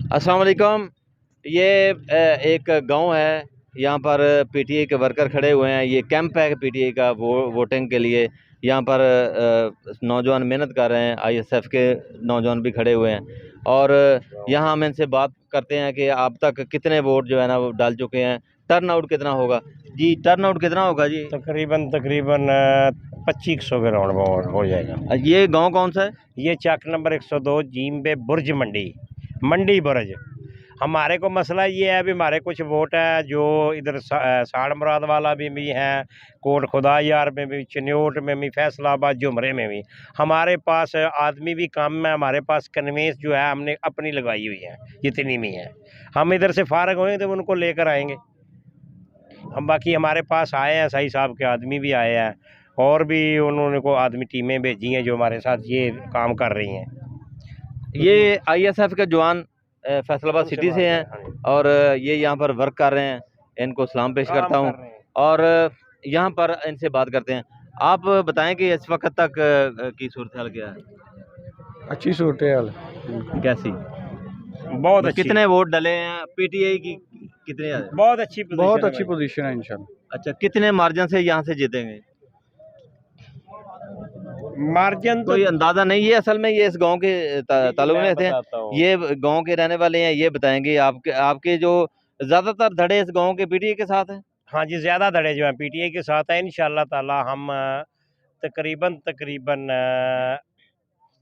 अस्सलाम वालेकुम। ये एक गांव है। यहाँ पर पीटीआई के वर्कर खड़े हुए हैं। ये कैंप है पीटीआई का वोटिंग के लिए। यहाँ पर नौजवान मेहनत कर रहे हैं। आईएसएफ के नौजवान भी खड़े हुए हैं और यहाँ हम इनसे बात करते हैं कि अब तक कितने वोट जो है ना वो डाल चुके हैं। टर्न आउट कितना होगा जी? टर्न आउट कितना होगा जी? तकरीबन 2500 के राउंड हो जाएगा। ये गांव कौन सा है? ये चक नंबर 102 जीम बे बुर्ज मंडी बुर्ज। हमारे को मसला ये है, अभी हमारे कुछ वोट है जो इधर साड़ मुराद वाला भी है, कोट खुदा यार में भी, चन्योट में भी, फैसलाबाद जुमरे में भी। हमारे पास आदमी भी कम है, हमारे पास कन्वेंस जो है हमने अपनी लगाई हुई है, जितनी भी है। हम इधर से फारग होंगे तो उनको लेकर आएंगे हम। बाकी हमारे पास आए हैं सही साहब के आदमी भी आए हैं और भी उन्होंने को आदमी टीमें भेजी हैं जो हमारे साथ ये काम कर रही हैं। ये आईएसएफ के जवान फैसलाबाद सिटी से हैं और ये यहाँ पर वर्क कर रहे हैं। इनको सलाम पेश करता हूँ और यहाँ पर इनसे बात करते हैं। आप बताएं कि इस वक्त तक की सूरत हाल क्या है? अच्छी सूरत हाल। कैसी? बहुत अच्छी। कितने वोट डले हैं पीटीआई की? कितने? बहुत अच्छी पोजीशन है इंशाल्लाह। अच्छा, कितने मार्जिन से यहाँ से जीतेंगे? मार्जिन तो कोई अंदाजा नहीं है। असल में ये इस गांव के ताल्लुक में थे, ये गांव के रहने वाले हैं। ये बताएंगे आपके आपके जो ज्यादातर धड़े इस गांव के पीटीआई के साथ हैं। हाँ जी, ज़्यादा धड़े जो हैं पीटीआई के साथ है। इंशाल्लाह ताला हम तकरीबन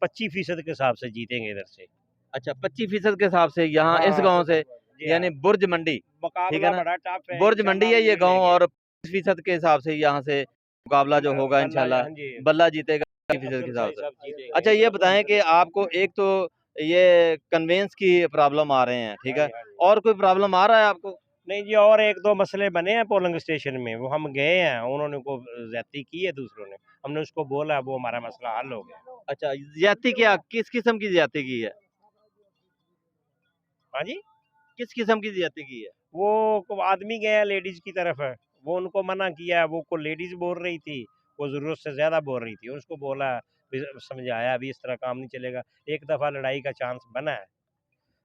25% के हिसाब से जीतेंगे इधर से। अच्छा, 25% के हिसाब से यहाँ इस गांव से, यानी बुर्ज मंडी, ठीक है ना? बुर्ज मंडी है ये गांव और 25% के हिसाब से यहाँ से मुकाबला जो होगा इंशाल्लाह बल्ला जीतेगा 25% के हिसाब से। अच्छा, ये बताएं कि आपको एक तो ये कन्वेंस की प्रॉब्लम आ रहे हैं, ठीक है, और कोई प्रॉब्लम आ रहा है आपको? नहीं जी, और एक दो मसले बने हैं पोलिंग स्टेशन में, वो हम गए हैं, उन्होंने को ज्यादती की है दूसरों ने, हमने उसको बोला, वो हमारा मसला हल हो गया। अच्छा, ज्यादती क्या, किस किस्म की ज्यादती की है? हाँ जी, किस किस्म की ज्यादती की है? वो आदमी गए हैं लेडीज की तरफ है, वो उनको मना किया, वो को लेडीज बोल रही थी, वो जरूरत से ज्यादा बोल रही थी, उसको बोला, समझाया, अभी इस तरह काम नहीं चलेगा। एक दफा लड़ाई का चांस बना है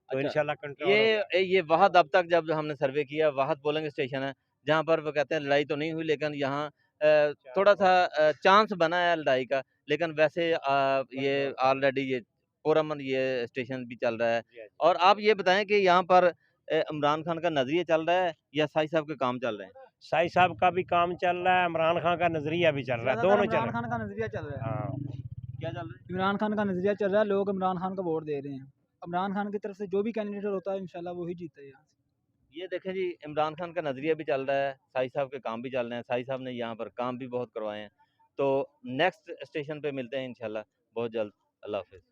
तो अच्छा, इंशाल्लाह कंट्रोल। ये वहाद अब तक जब हमने सर्वे किया, वहाद पोलिंग स्टेशन है जहाँ पर वो कहते हैं लड़ाई तो नहीं हुई, लेकिन यहाँ थोड़ा सा चांस बना है लड़ाई का। लेकिन वैसे ये ऑलरेडी ये पुरअमन ये स्टेशन भी चल रहा है। और आप ये बताएं कि यहाँ पर इमरान खान का नजरिया चल रहा है या साई साहब के काम चल रहे हैं? साई साहब का भी काम चल रहा है, इमरान खान का नजरिया भी चल रहा है, दोनों चल रहे हैं। इमरान खान का नजरिया चल रहा है। हाँ, क्या चल रहा है? इमरान खान का नजरिया चल रहा है, लोग इमरान खान का वोट दे रहे हैं। इमरान खान की तरफ से जो भी कैंडिडेट होता है इंशाल्लाह वही जीतता है यहाँ से। ये देखें जी, इमरान खान का नजरिया भी चल रहा है, साई साहब के काम भी चल रहे हैं। साई साहब ने यहाँ पर काम भी बहुत करवाए हैं। तो नेक्स्ट स्टेशन पे मिलते हैं इंशाल्लाह बहुत जल्द। अल्लाह हाफिज़।